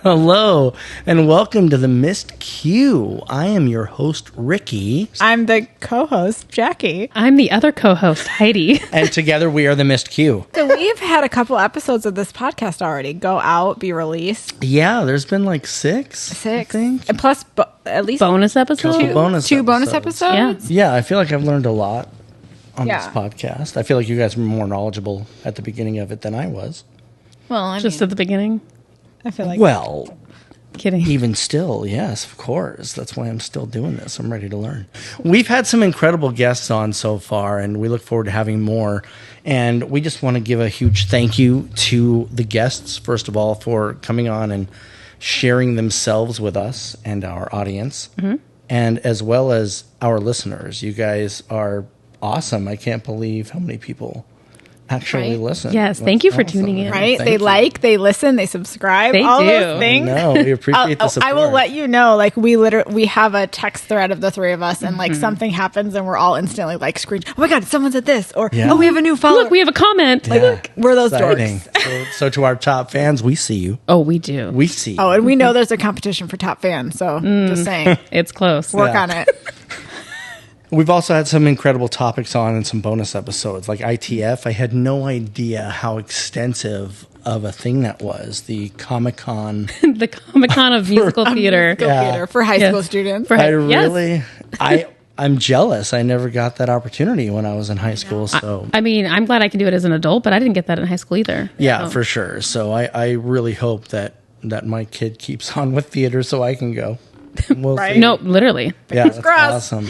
Hello, and welcome to the Missed Q. I am your host, Ricky. I'm the co-host, Jackie. I'm the other co-host, Heidi. And together we are the Missed Q. So we've had a couple episodes of this podcast already go out, be released. Yeah, there's been like six, I think. And plus, at least Bonus episodes? two bonus episodes. Yeah, I feel like I've learned a lot on Yeah. this podcast. I feel like you guys were more knowledgeable at the beginning of it than I was. Well, I Just mean, at the beginning? I feel like Well, Kidding. even still, yes, of course. That's why I'm still doing this. I'm ready to learn. We've had some incredible guests on so far, and we look forward to having more. And we just want to give a huge thank you to the guests, first of all, for coming on and sharing themselves with us and our audience, and as well as our listeners. You guys are awesome. I can't believe how many people actually listen. Yes, That's thank you for awesome. tuning in. right. Thank They you. like, they listen, they subscribe. They all do. those things. No, we appreciate the support. I will let you know. Like we have a text thread of the three of us, and like something happens, and we're all instantly like screaming, "Oh my god, someone said this!" Or Yeah. "Oh, we have a new follower." Look, we have a comment. Yeah, look, we're those exciting. dorks. So to our top fans, we see you. Oh, we do. We see you. Oh, and we know there's a competition for top fans, so just saying, It's close. work Yeah. on it. We've also had some incredible topics on and some bonus episodes, like ITF. I had no idea how extensive of a thing that was. The Comic-Con. The Comic-Con of musical theater. Go Yeah. theater for high Yes. school students. For- I Yes. really, I'm jealous. I never got that opportunity when I was in high school. So I mean, I'm glad I can do it as an adult, but I didn't get that in high school either. yeah, So- for sure. So I really hope that my kid keeps on with theater so I can go. We'll Right. see. No, literally. Yeah, that's crossed. awesome.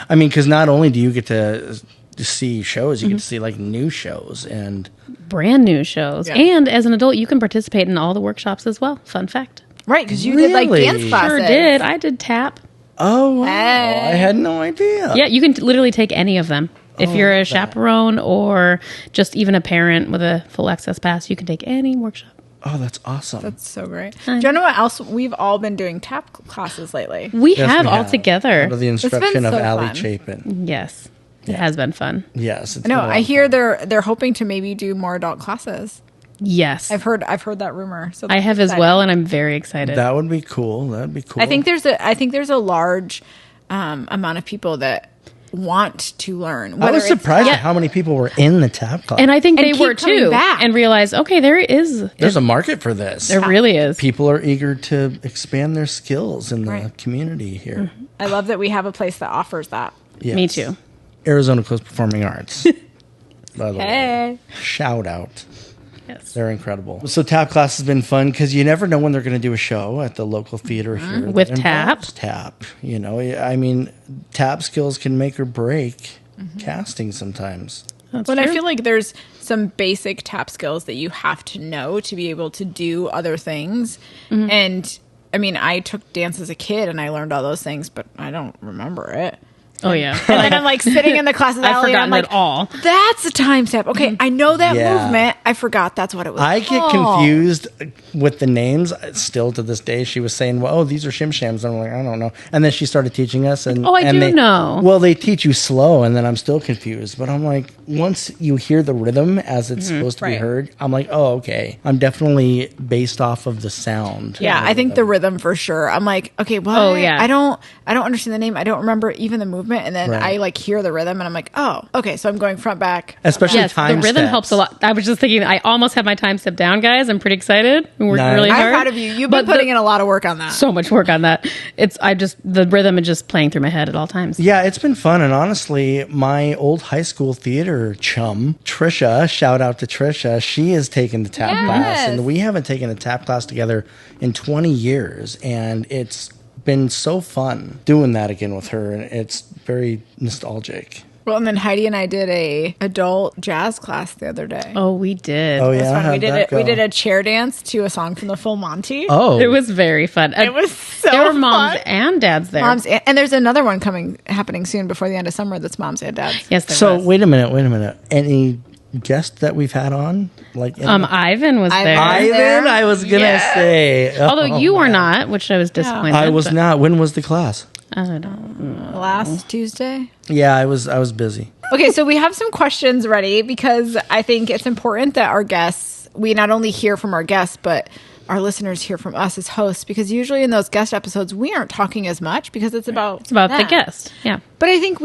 I mean, because not only do you get to see shows, you get to see like new shows and Brand new shows. Yeah. And as an adult, you can participate in all the workshops as well. Fun fact. Right, because you did like Really? dance classes. Sure did. I did tap. oh wow, Hey. I had no idea. Yeah, you can literally take any of them. If Oh, you're I a love that. chaperone or just even a parent with a full access pass, you can take any workshop. Oh, that's awesome. That's so great. Do you know what else? We've all been doing tap classes lately. We Yes, have we all together. Under the instruction of so Allie fun. Chapin. Yes, it has been fun. Yes, it's No, been a lot I of hear fun. they're hoping to maybe do more adult classes. Yes, I've heard that rumor. So I that's have as exciting. well, and I'm very excited. That would be cool. That'd be cool. I think there's a large amount of people that want to learn. I whether was it's surprised Yeah. at how many people were in the tap class. and I think And they keep were coming too, back. and realized, okay, there's a market for this. there really is. People are eager to expand their skills in the Right. community here. I love that we have a place that offers that. Yes. Me too. Arizona Coast Performing Arts. By the way, Hey, shout out. Yes. They're incredible. So tap class has been fun because you never know when they're going to do a show at the local theater here that With tap. involves tap. You know, I mean, tap skills can make or break casting sometimes. That's well, I true. feel like there's some basic tap skills that you have to know to be able to do other things. And I mean, I took dance as a kid and I learned all those things, but I don't remember it. Oh yeah, And then I'm like sitting in the class with I've Allie and I'm forgotten like, it all. that's a time step. Okay, I know that Yeah. movement. I forgot that's what it was. I get called. confused with the names still to this day. She was saying, well, oh, these are shim shams. I'm like, I don't know. And then she started teaching us. And Oh, I and do they, know. Well, they teach you slow, and then I'm still confused. But I'm like, once you hear the rhythm as it's supposed to be Right. heard, I'm like, oh, okay. I'm definitely based off of the sound. Yeah, I think the rhythm for sure. I'm like, okay, well, Oh, yeah. I don't understand the name. I don't remember even the movement. And then Right. I like hear the rhythm and I'm like, oh, okay. So I'm going front, back. Especially Yes, the time rhythm steps. helps a lot. I was just thinking, I almost have my time step down, guys. I'm pretty excited. We worked Nice. really I'm hard. proud of you. You've But been putting in a lot of work on that. so much work on that. The rhythm is just playing through my head at all times. Yeah, it's been fun. And honestly, my old high school theater chum, Trisha, shout out to Trisha, she has taken the tap Yes. class. And we haven't taken a tap class together in 20 years. And it's been so fun doing that again with her. And it's very nostalgic. Well, and then Heidi and I did a adult jazz class the other day. Oh, we did. Oh, It was yeah? fun. How'd that We go? did a chair dance to a song from the Full Monty. Oh. It was very fun. It was so There were moms fun. and dads there. And there's another one happening soon before the end of summer that's moms and dads. Yes, there So was. wait a minute. Any guest that we've had on? Like Ivan was there. Ivan. Ivan, I was gonna Yes. say. Although Oh, you were man. not, which I was disappointed. I was but not. When was the class? I don't. Last Tuesday. Yeah, I was busy. Okay, so we have some questions ready because I think it's important that our guests, we not only hear from our guests, but our listeners hear from us as hosts, because usually in those guest episodes, we aren't talking as much because it's about It's about them. the guest. Yeah. But I think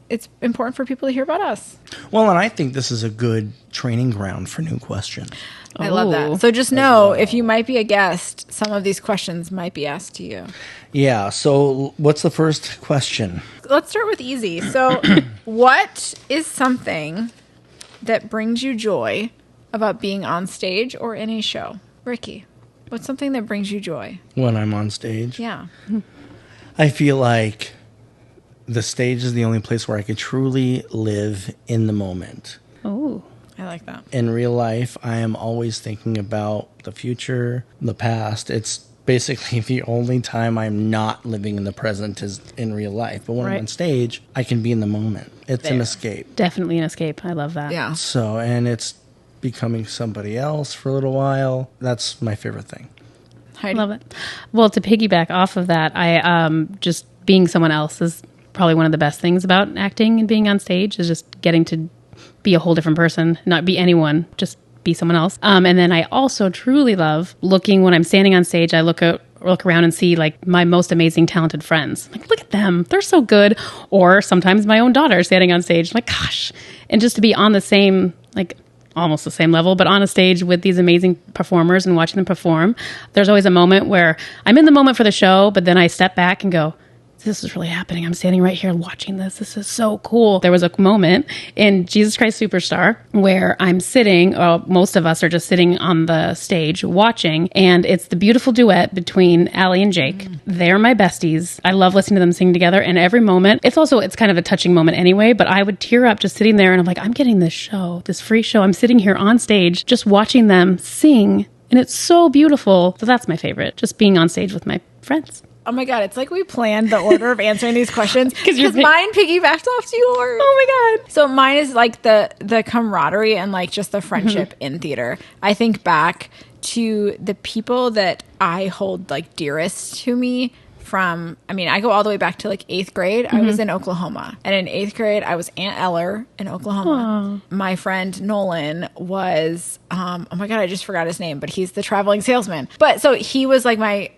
it's important for people to hear about us. Well, and I think this is a good training ground for new questions. I love Ooh. that. So just know, if you might be a guest, some of these questions might be asked to you. Yeah. So what's the first question? Let's start with easy. So what is something that brings you joy about being on stage or in a show? Ricky, what's something that brings you joy? When I'm on stage? Yeah. I feel like the stage is the only place where I could truly live in the moment. Oh. I like that. In real life, I am always thinking about the future, the past. It's basically the only time I'm not living in the present is in real life. But when I'm Right. on stage, I can be in the moment. It's an There. escape. Definitely an escape. I love that. Yeah. So, and it's becoming somebody else for a little while. That's my favorite thing. I love it. Well, to piggyback off of that, I just being someone else is probably one of the best things about acting and being on stage is just getting to be a whole different person, not be anyone, just be someone else. And then I also truly love looking when I'm standing on stage. I look around and see like my most amazing talented friends. Like, look at them, they're so good. Or sometimes my own daughter standing on stage. Like, gosh, and just to be on the same like. Almost the same level, but on a stage with these amazing performers and watching them perform, there's always a moment where I'm in the moment for the show, but then I step back and go, this is really happening. I'm standing right here watching this. This is so cool. There was a moment in Jesus Christ Superstar where I'm sitting, or most of us are just sitting on the stage watching, and it's the beautiful duet between Allie and Jake. They're my besties. I love listening to them sing together, and every moment, it's kind of a touching moment anyway, but I would tear up just sitting there, and I'm like, I'm getting this show, this free show. I'm sitting here on stage just watching them sing, and it's so beautiful. So that's my favorite, just being on stage with my friends. Oh my God, it's like we planned the order of answering these questions because you're mine piggybacks off to yours. Oh my God. So mine is like the camaraderie and like just the friendship in theater. I think back to the people that I hold like dearest to me from, I mean, I go all the way back to like 8th grade. I was in Oklahoma. And in 8th grade, I was Aunt Eller in Oklahoma. My friend Nolan was, oh my God, I just forgot his name, but he's the traveling salesman. But so he was like my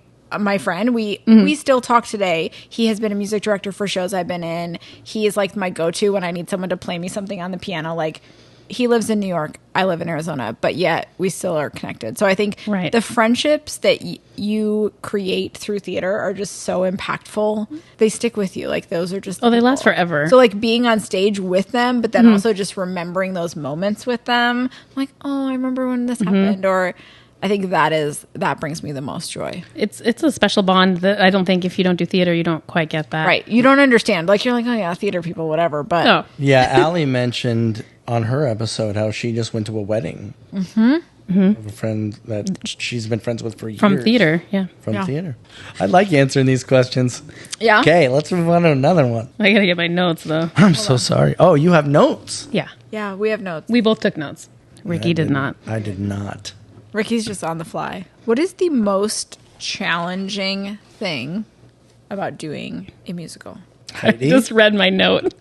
friend. We still talk today. He has been a music director for shows I've been in. He is like my go-to when I need someone to play me something on the piano. Like, he lives in New York, I live in Arizona, but yet we still are connected. So I think the friendships that you create through theater are just so impactful. They stick with you. Like, those are just they last forever. So like being on stage with them, but then also just remembering those moments with them. Like, oh, I remember when this happened. Or I think that brings me the most joy. It's a special bond that I don't think if you don't do theater, you don't quite get that. Right. You don't understand. Like, you're like, oh yeah, theater people, whatever. But No. Yeah, Allie mentioned on her episode how she just went to a wedding of a friend that she's been friends with for years. From theater, yeah. From theater. I like answering these questions. yeah. Okay, let's move on to another one. I gotta get my notes though. I'm so sorry. Oh, you have notes? Yeah. Yeah, we have notes. We both took notes. Ricky did not. I did not. Ricky's just on the fly. What is the most challenging thing about doing a musical? Heidi? Just read my note.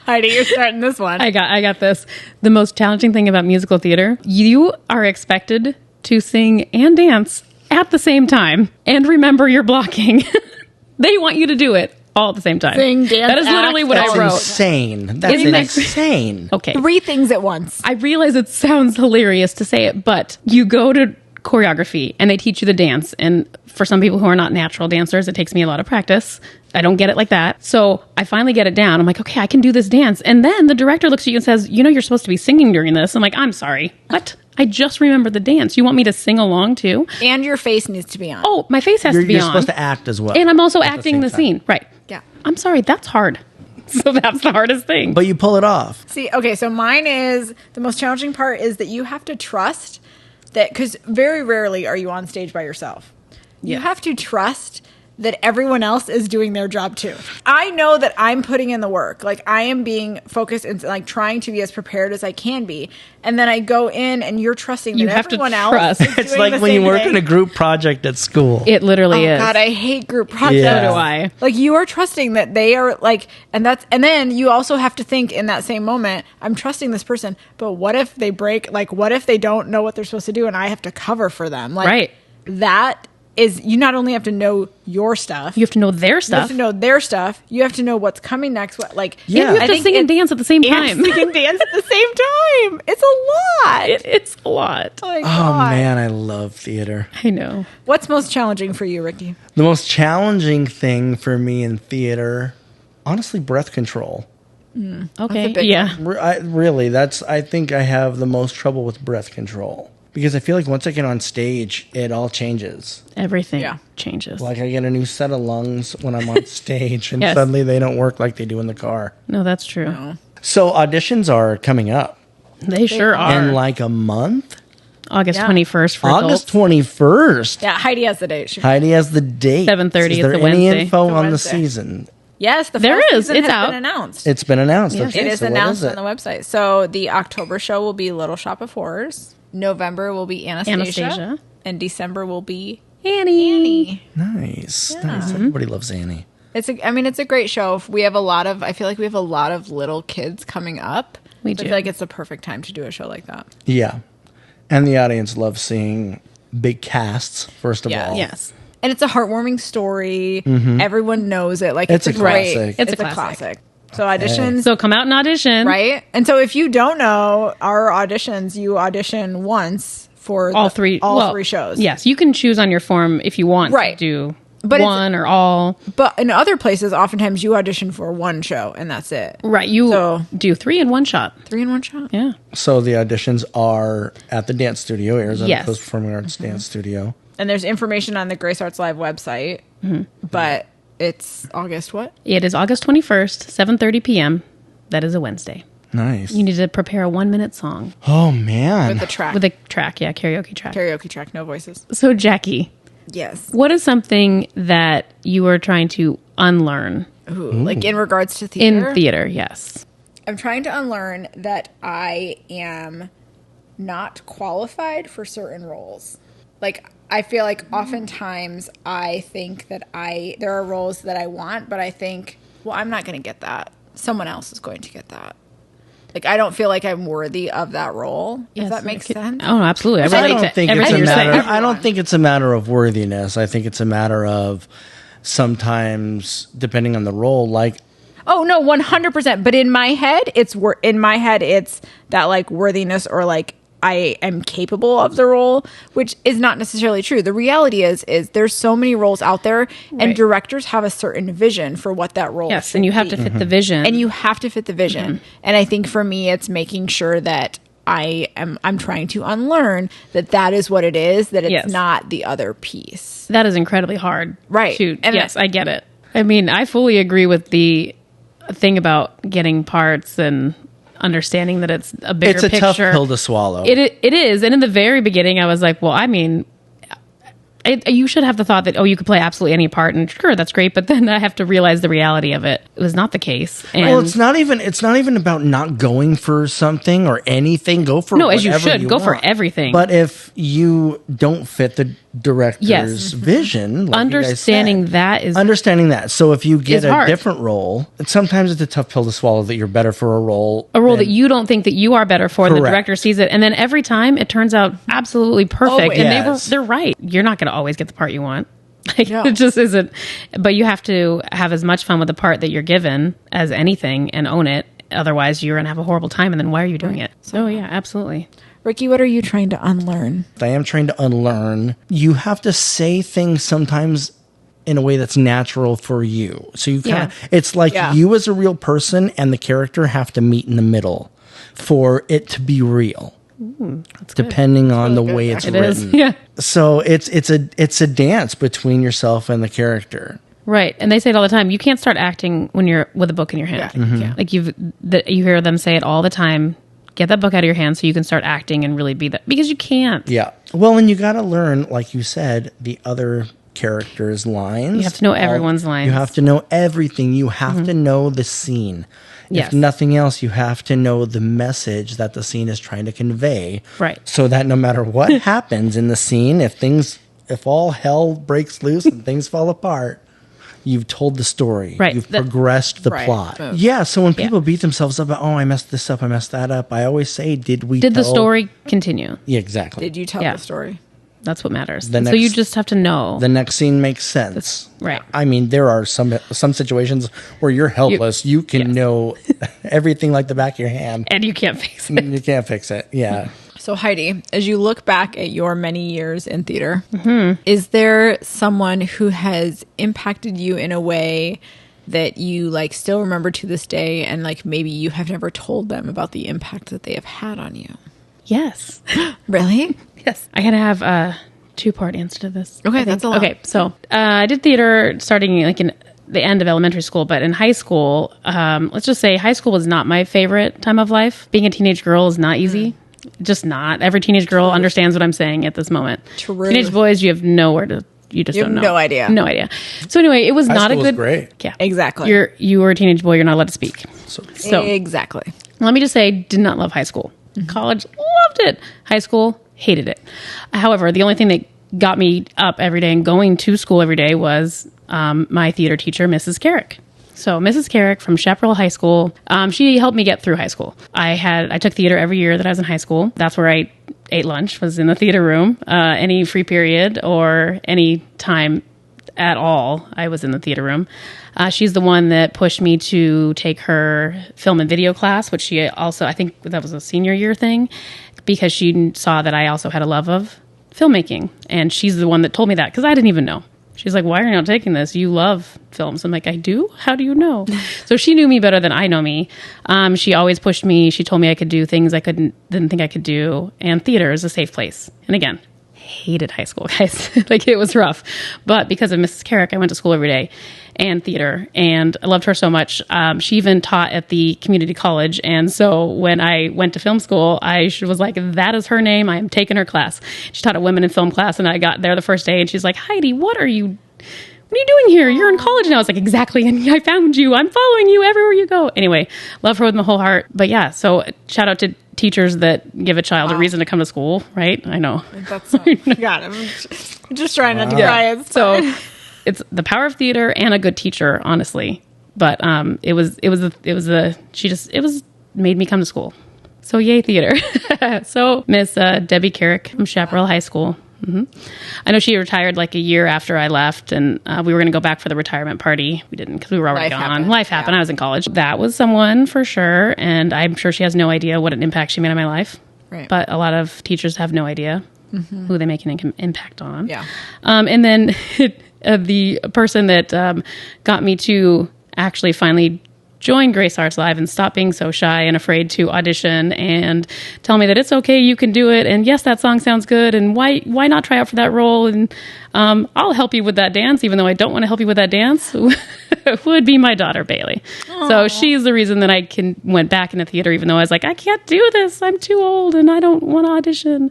Heidi, you're starting this one. I got this. The most challenging thing about musical theater, you are expected to sing and dance at the same time and remember your blocking. They want you to do it all at the same time. Sing, dance, that is literally act, what That's I wrote. insane. That's Isn't that- insane. Okay. 3 things at once. I realize it sounds hilarious to say it, but you go to choreography and they teach you the dance. And for some people who are not natural dancers, it takes me a lot of practice. I don't get it like that. So I finally get it down. I'm like, okay, I can do this dance. And then the director looks at you and says, you know, you're supposed to be singing during this. I'm like, I'm sorry. What? I just remembered the dance. You want me to sing along too? And your face needs to be on. Oh, my face has to be You're on. supposed to act as well. And I'm also at acting the same scene. time. Right. Yeah. I'm sorry. That's hard. So that's the hardest thing. But you pull it off. See, okay, so mine is, the most challenging part is that you have to trust that, because very rarely are you on stage by yourself. You Yes. have to trust that everyone else is doing their job too. I know that I'm putting in the work. Like I am being focused and like trying to be as prepared as I can be. And then I go in and you're trusting that You have to everyone trust. else is It's doing like the when you same work thing. in a group project at school. It literally Oh is. God, I hate group projects. Yeah. So do I. Like you are trusting that they are like, and then you also have to think in that same moment, I'm trusting this person, but what if they break? Like, what if they don't know what they're supposed to do and I have to cover for them? Like Right. that is, you not only have to know your stuff, You have to know their you have stuff. to know their stuff. You have to know what's coming next. What, like, Yeah. And you I have to think sing and it- dance at the same and time. sing and dance at the same time. It's a lot. It's a lot. Oh, my Oh God. man, I love theater. I know. What's most challenging for you, Ricky? The most challenging thing for me in theater, honestly, breath control. Okay. big Yeah. I think I have the most trouble with breath control. Because I feel like once I get on stage, it all changes. Everything Yeah. changes. Like I get a new set of lungs when I'm on stage, and Yes. suddenly they don't work like they do in the car. No, that's true. So auditions are coming up They sure are. in like a month. August Yeah. 21st for August adults. 21st. Yeah, Heidi has the date. Heidi has the date. 7:30, Is there it's a any Wednesday. info It's a on the Wednesday. season? Yes, the There fall is. season It's has out. been announced. It's been announced. Yeah. Okay, It is so what announced is on the website. So the October show will be Little Shop of Horrors. November will be Anastasia. Anastasia. And December will be Annie. Annie. Nice. Nice. Everybody loves Annie. It's a great show. I feel like we have a lot of little kids coming up. We I do. feel like it's the perfect time to do a show like that. Yeah. And the audience loves seeing big casts, first of Yeah. all. Yes. And it's a heartwarming story. Everyone knows it. Like It's a great- classic. It's, It's a a classic. classic. So auditions, So come out and audition. right? And so if you don't know our auditions, you audition once for All three. well, three shows. Yes. You can choose on your form if you want Right. to do But it's- one or all. But in other places, oftentimes you audition for one show and that's it. Right. You So- do 3 in one shot. 3 in one shot. Yeah. So the auditions are at the dance studio, Arizona Yes. Coast Performing Arts Dance Studio. And there's information on the Grace Arts Live website. But it's August what? It is August 21st, 7:30 p.m. That is a Wednesday. Nice. You need to prepare a 1-minute song Oh man. With the track. with a track. Yeah. Karaoke track. karaoke track, no voices. So, Jackie, Yes. what is something that you are trying to unlearn Ooh, like in regards to theater? in theater? Yes. I'm trying to unlearn that I am not qualified for certain roles. Like I feel like oftentimes I think that there are roles that I want, but I think, well, I'm not going to get that. Someone else is going to get that. Like I don't feel like I'm worthy of that role. If that makes sense. Oh, absolutely. I relate don't to think it's everything a you're matter. saying. I don't think it's a matter of worthiness. I think it's a matter of sometimes, depending on the role, like Oh no, 100%. But in my head, it's that like worthiness or like I am capable of the role, which is not necessarily true. The reality is there's so many roles out there, and Right. directors have a certain vision for what that role. Yes, should and you have be. to fit the vision. and you have to fit the vision. And I think for me, it's making sure that I'm trying to unlearn that is what it is. That it's Yes. not the other piece. that is incredibly hard. Right. To, And yes, I get it. I mean, I fully agree with the thing about getting parts and understanding that it's a bigger it's a picture. tough pill to swallow. It is. And in the very beginning, I was like, well, I mean, you should have the thought that, oh, you could play absolutely any part, and sure, that's great. But then I have to realize the reality of it. It was not the case. And Well, it's not even about not going for something or anything. Go for no, as you whatever should go for want. everything. But if you don't fit the director's Yes. vision, like understanding you guys said, that is understanding that. So if you get is a hard. different role, sometimes it's a tough pill to swallow that you're better for a role. a role than- that you don't think that you are better for, and the Correct. director sees it, and then every time it turns out absolutely perfect, Always. and Yes. they're right. You're not going to always get the part you want. Like, No. it just isn't. But you have to have as much fun with the part that you're given as anything and own it. Otherwise, you're going to have a horrible time. And then why are you doing it? So yeah, absolutely. Ricky, what are you trying to unlearn? I am trying to unlearn. You have to say things sometimes in a way that's natural for you. So you kind of, it's like Yeah. you as a real person and the character have to meet in the middle for it to be real. Depending on the way it's It written. is. Yeah. So it's a dance between yourself and the character. Right. And they say it all the time. You can't start acting when you're with a book in your hand. Yeah, you can't. Like you hear them say it all the time. Get that book out of your hand so you can start acting and really be that, because you can't. Yeah. Well, and you got to learn, like you said, the other characters' lines. You have to know everyone's lines. You have to know everything. You have to know the scene. Yes. If nothing else, you have to know the message that the scene is trying to convey. Right. So that no matter what happens in the scene, if all hell breaks loose and things fall apart, you've told the story. Right. You've progressed the plot. Yeah. So when people beat themselves up, oh, I messed this up, I messed that up, I always say, did the story continue? Yeah, exactly. Did you tell the story? That's what matters. So you just have to know. The next scene makes sense. Right. I mean, there are some situations where you're helpless. You can know everything like the back of your hand. And you can't fix it. You can't fix it. Yeah. So Heidi, as you look back at your many years in theater, is there someone who has impacted you in a way that you like still remember to this day, and like maybe you have never told them about the impact that they have had on you? Yes. Really? Yes. I gotta have a 2-part answer to this. Okay, that's a lot. Okay, so I did theater starting like in the end of elementary school, but in high school, let's just say high school was not my favorite time of life. Being a teenage girl is not easy. Just not. Every teenage girl understands what I'm saying at this moment. True. Teenage boys, you have nowhere to. You just don't know. No idea. No idea. So anyway, it was High not a school good. is great. Yeah, Exactly. You were a teenage boy. You're not allowed to speak. So Exactly. let me just say, did not love high school. College, loved it. High school, hated it. However, the only thing that got me up every day and going to school every day was my theater teacher, Mrs. Carrick. So Mrs. Carrick from Chaparral High School, she helped me get through high school. I took theater every year that I was in high school. That's where I ate lunch, was in the theater room. Any free period or any time at all, I was in the theater room. She's the one that pushed me to take her film and video class, which she also, I think that was a senior year thing, because she saw that I also had a love of filmmaking. And she's the one that told me that, because I didn't even know. She's like, why are you not taking this? You love films. I'm like, I do? How do you know? So she knew me better than I know me. She always pushed me. She told me I could do things I didn't think I could do. And theater is a safe place. And again, hated high school, guys. Like, it was rough. But because of Mrs. Carrick, I went to school every day and theater. And I loved her so much. She even taught at the community college. And so when I went to film school, I was like, that is her name. I am taking her class. She taught a women in film class. And I got there the first day and she's like, Heidi, what are you doing here? You're in college now. I was like, exactly. And I found you. I'm following you everywhere you go. Anyway, love her with my whole heart. But yeah, so shout out to teachers that give a child a reason to come to school, right? I know. That's so, God, I'm just trying not to cry. It's so it's the power of theater and a good teacher, honestly. But it made me come to school. So yay, theater. So Miss Debbie Carrick from Chaparral High School. I know she retired like a year after I left, and we were going to go back for the retirement party. We didn't, because we were already gone. Life happened. Yeah. I was in college. That was someone for sure, and I'm sure she has no idea what an impact she made on my life. Right. But a lot of teachers have no idea who they make an impact on. Yeah. And then the person that got me to actually finally join Grace Arts Live and stop being so shy and afraid to audition and tell me that it's okay, you can do it, and yes, that song sounds good, and why not try out for that role, and I'll help you with that dance, even though I don't want to help you with that dance, would be my daughter, Bailey. Aww. So she's the reason that I went back into theater, even though I was like, I can't do this, I'm too old, and I don't want to audition.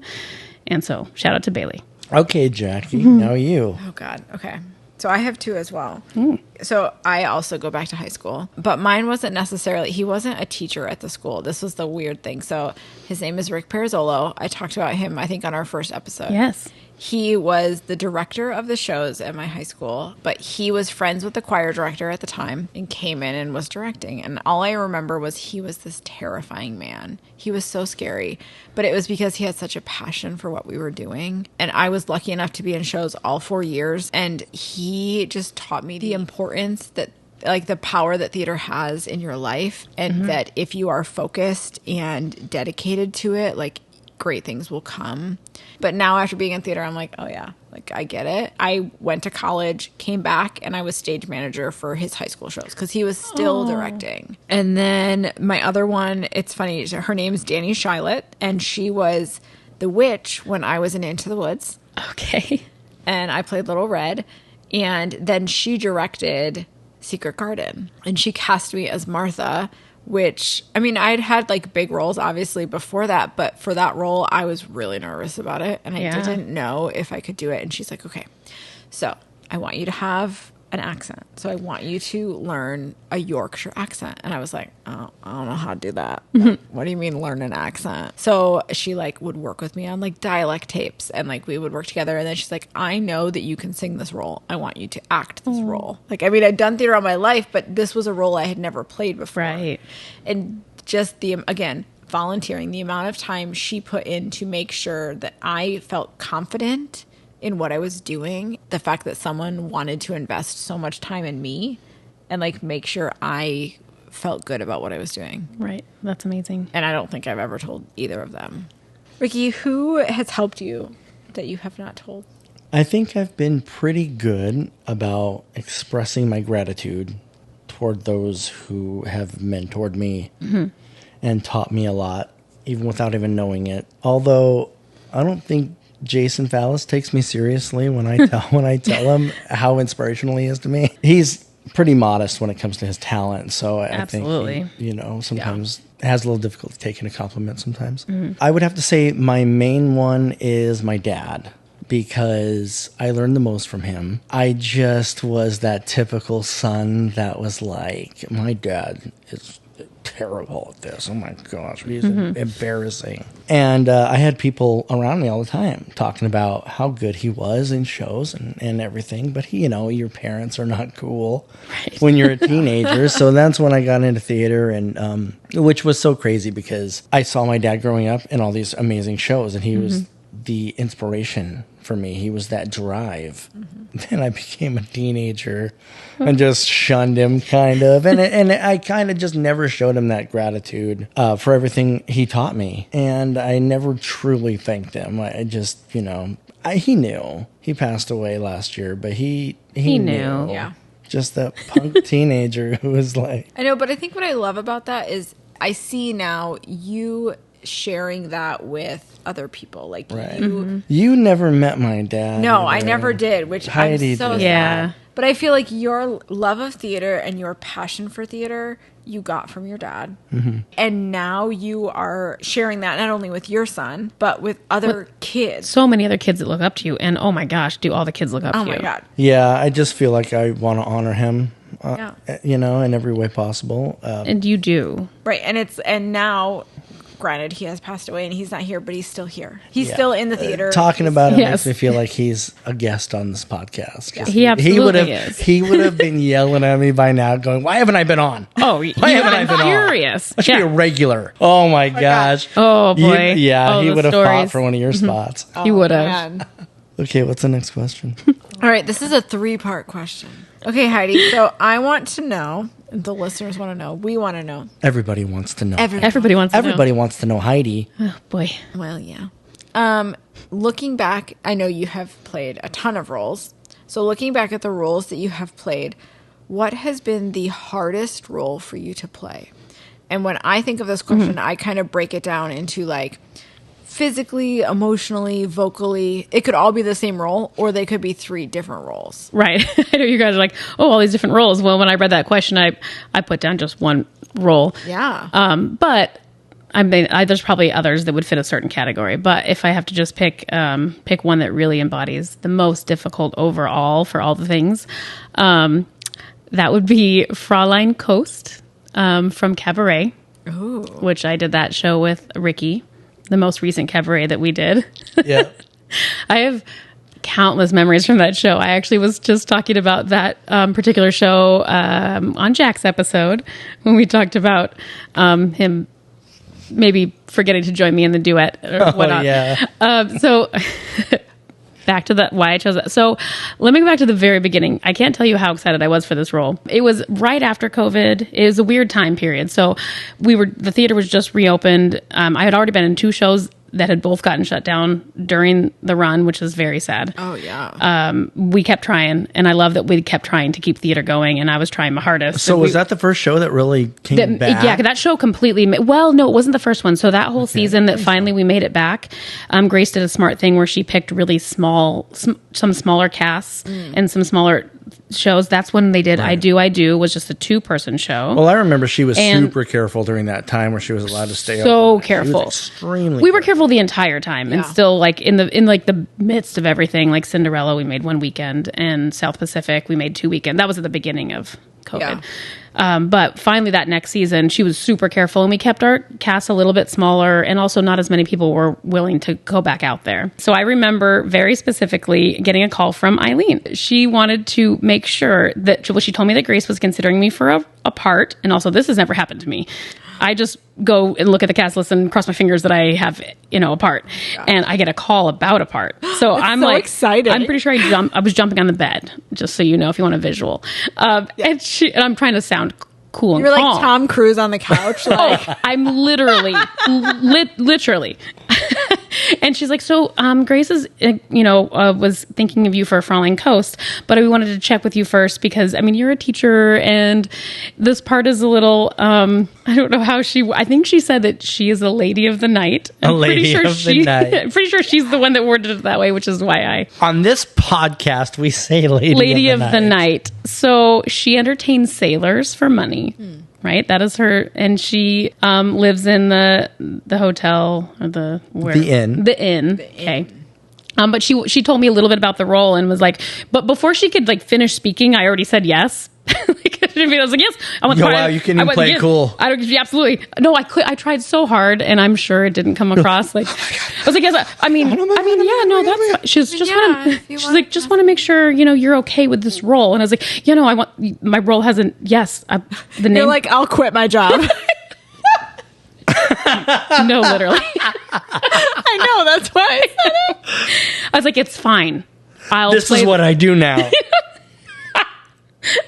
And so, shout out to Bailey. Okay, Jackie, now you. Oh, God, okay. So I have two as well. So I also go back to high school, but mine wasn't necessarily, he wasn't a teacher at the school. This was the weird thing. So his name is Rick Perizzolo. I talked about him, I think, on our first episode. Yes. He was the director of the shows at my high school, but he was friends with the choir director at the time and came in and was directing. And all I remember was he was this terrifying man. He was so scary, but it was because he had such a passion for what we were doing. And I was lucky enough to be in shows all 4 years. And he just taught me the importance that, like, the power that theater has in your life, and that if you are focused and dedicated to it, like, great things will come. But now after being in theater, I'm like, oh yeah, like, I get it. I went to college, came back, and I was stage manager for his high school shows because he was still directing. And then my other one, it's funny, her name's Danny Shylett, and she was the witch when I was in Into the Woods. Okay. And I played Little Red. And then she directed Secret Garden. And she cast me as Martha, which, I mean, I'd had like big roles obviously before that, but for that role, I was really nervous about it. And I didn't know if I could do it. And she's like, okay. So I want you to have an accent. So I want you to learn a Yorkshire accent. And I was like, oh, I don't know how to do that. What do you mean learn an accent? So she like would work with me on like dialect tapes and like we would work together. And then she's like, I know that you can sing this role. I want you to act this role. Like, I mean, I'd done theater all my life, but this was a role I had never played before. Right. And just again, volunteering, the amount of time she put in to make sure that I felt confident in what I was doing, the fact that someone wanted to invest so much time in me and like make sure I felt good about what I was doing. Right. That's amazing. And I don't think I've ever told either of them. Ricky, who has helped you that you have not told? I think I've been pretty good about expressing my gratitude toward those who have mentored me and taught me a lot, even without even knowing it. Although I don't think Jason Fallis takes me seriously when I tell him how inspirational he is to me. He's pretty modest when it comes to his talent, so I think he, sometimes has a little difficulty taking a compliment sometimes. I would have to say my main one is my dad, because I learned the most from him. I just was that typical son that was like, my dad is terrible at this. Oh my gosh, he's embarrassing. And I had people around me all the time talking about how good he was in shows and everything. But your parents are not cool when you're a teenager. So that's when I got into theater, and which was so crazy because I saw my dad growing up in all these amazing shows, and he was the inspiration for me. He was that drive. Then I became a teenager and just shunned him kind of. And I kind of just never showed him that gratitude for everything he taught me. And I never truly thanked him. I just, he knew. He passed away last year, but he knew. Yeah. Just that punk teenager who was like... I know, but I think what I love about that is I see now you sharing that with other people. Like you never met my dad. No, I never did, which Heidi I'm so did. sad. But I feel like your love of theater and your passion for theater you got from your dad. And now you are sharing that not only with your son, but with other kids. So many other kids that look up to you. And oh my gosh, do all the kids look up to you. Oh my God. Yeah, I just feel like I want to honor him, in every way possible. And you do. Right. And now... Granted, he has passed away and he's not here, but he's still here. He's still in the theater. Talking about him makes me feel like he's a guest on this podcast. Yeah. He absolutely is. He would have been yelling at me by now, going, "Why haven't I been on? Oh, why haven't I been furious? I should be a regular." Oh my gosh. Oh boy. He would have fought for one of your spots. He would have. Okay, what's the next question? All right, this is a 3-part question. Okay, Heidi. So I want to know. The listeners want to know. We want to know. Everybody wants to know. Everybody wants to know. Everybody wants to know Heidi. Oh, boy. Well, yeah. Looking back, I know you have played a ton of roles. So looking back at the roles that you have played, what has been the hardest role for you to play? And when I think of this question, I kind of break it down into like physically, emotionally, vocally. It could all be the same role, or they could be 3 different roles. Right. I know you guys are like, oh, all these different roles. Well, when I read that question, I put down just one role. Yeah. But I mean, there's probably others that would fit a certain category. But if I have to just pick one that really embodies the most difficult overall for all the things, that would be Fraulein Coast from Cabaret, which I did that show with Ricky. The most recent cabaret that we did. Yeah. I have countless memories from that show. I actually was just talking about that particular show on Jack's episode when we talked about him maybe forgetting to join me in the duet or whatnot. So back to why I chose that. So let me go back to the very beginning. I can't tell you how excited I was for this role. It was right after COVID. It was a weird time period. So the theater was just reopened. I had already been in 2 shows that had both gotten shut down during the run, which is very sad. Oh, yeah. We kept trying, and I love that we kept trying to keep theater going, and I was trying my hardest. So was that the first show that really came back? Yeah, that show completely... Well, no, it wasn't the first one. So that whole season that finally we made it back, Grace did a smart thing where she picked really some smaller casts and some smaller shows. That's when they did I Do was just a 2-person show. Well, I remember she was super careful during that time where she was allowed to stay so up. careful. Extremely We were careful travel the entire time and still like in the midst of everything, like Cinderella, we made 1 weekend, and South Pacific, we made 2 weekends. That was at the beginning of COVID. But finally that next season, she was super careful, and we kept our cast a little bit smaller, and also not as many people were willing to go back out there. So I remember very specifically getting a call from Eileen. She wanted to make sure that, well, she told me that Grace was considering me for a part. And also, this has never happened to me. I just go and look at the cast list and cross my fingers that I have, a part. And I get a call about a part. So I'm like excited. I'm pretty sure I was jumping on the bed, just so you know, if you want a visual. And I'm trying to sound cool and You're calm. like Tom Cruise on the couch. Like I'm literally. And she's like, so Grace is, was thinking of you for Fraulein Coast, but we wanted to check with you first because, I mean, you're a teacher, and this part is a little, I don't know how I think she said that she is a lady of the night. The night. I'm pretty sure she's the one that worded it that way, which is why On this podcast, we say lady of the night. So she entertains sailors for money. Right, that is her, and she lives in the hotel or the inn. Okay. But she told me a little bit about the role and was like, but before she could like finish speaking, I already said yes. I was like, yes, I want. Wow, you can even play it cool. I don't. Absolutely. No, I tried so hard, and I'm sure it didn't come across like. I was like, yes. I mean, yeah, no, that's fine. She's like, just want to make sure you're okay with this role, and I was like, I want my role hasn't. Yes, the name. You're like, I'll quit my job. No, literally. I know. That's why I said it. I was like, it's fine. This is what I do now.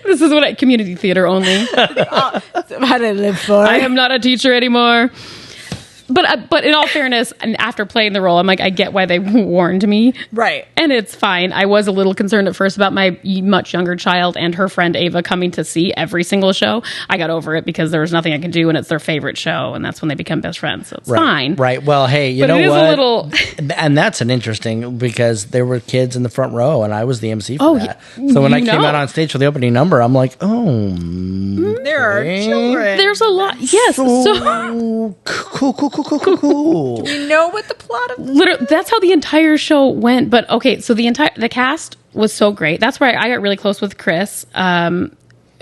This is what community theater only. That's what I live for. I am not a teacher anymore. But in all fairness, and after playing the role, I'm like, I get why they warned me. Right. And it's fine. I was a little concerned at first about my much younger child and her friend Ava coming to see every single show. I got over it because there was nothing I could do, and it's their favorite show, and that's when they become best friends. So it's fine. Right. Well, hey, you know what? And that's an interesting, because there were kids in the front row, and I was the MC for that. So when I came out on stage for the opening number, I'm like, there are children. There's a lot. Yes. So cool. Do you know what the plot of literally, that's how the entire show went. But okay, so the cast was so great. That's where I got really close with Chris.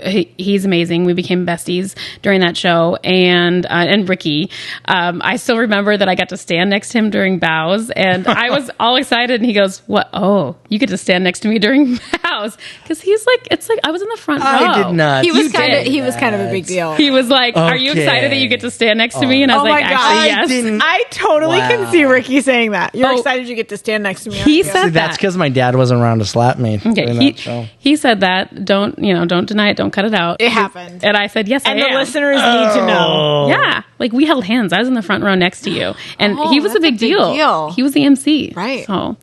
He's amazing. We became besties during that show, and Ricky. I still remember that I got to stand next to him during bows, and I was all excited. And he goes, "What? Oh, you get to stand next to me during bows?" Because it's like I was in the front row. I did not. He was kind of a big deal. He was like, "Are you excited that you get to stand next to me?" And I was like, "Actually, yes." I totally can see Ricky saying that. You're excited you get to stand next to me. He said that. That's because my dad wasn't around to slap me. Okay, he said that. Don't deny it. Don't cut it out. It happened. And I said, yes, and the listeners need to know. Yeah. Like, we held hands. I was in the front row next to you. And he was a big deal. He was the MC. Right. So.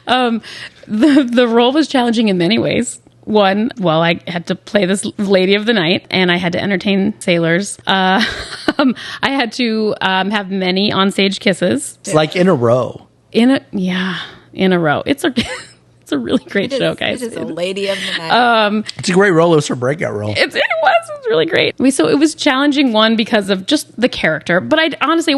The role was challenging in many ways. One, well, I had to play this lady of the night, and I had to entertain sailors. I had to have many onstage kisses. It's like in a row. In a row. It's a really great show, guys. It is a lady of the night. It's a great role. It was her breakout role. It was really great. So it was challenging, one, because of just the character. But I honestly,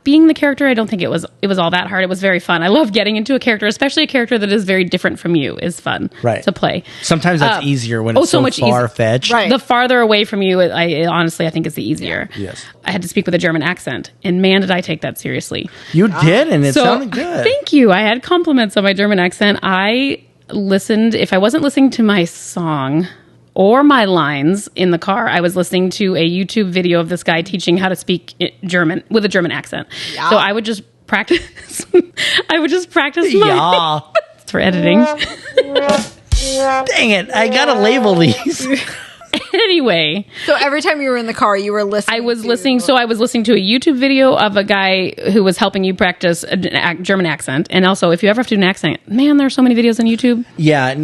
being the character, I don't think it was all that hard. It was very fun. I love getting into a character, especially a character that is very different from you, is fun to play. Sometimes that's easier when it's so much far-fetched. Right. The farther away from you, I think is the easier. Yeah. Yes. I had to speak with a German accent, and man, did I take that seriously. You did, and it sounded good. Thank you. I had compliments on my German accent. I listened, if I wasn't listening to my song or my lines in the car, I was listening to a YouTube video of this guy teaching how to speak German with a German accent. Yeah. So I would just practice. Yeah. For editing. Dang it. I got to label these. Anyway. So every time you were in the car, you were listening. I was listening to a YouTube video of a guy who was helping you practice a German accent. And also, if you ever have to do an accent, man, there are so many videos on YouTube. Yeah.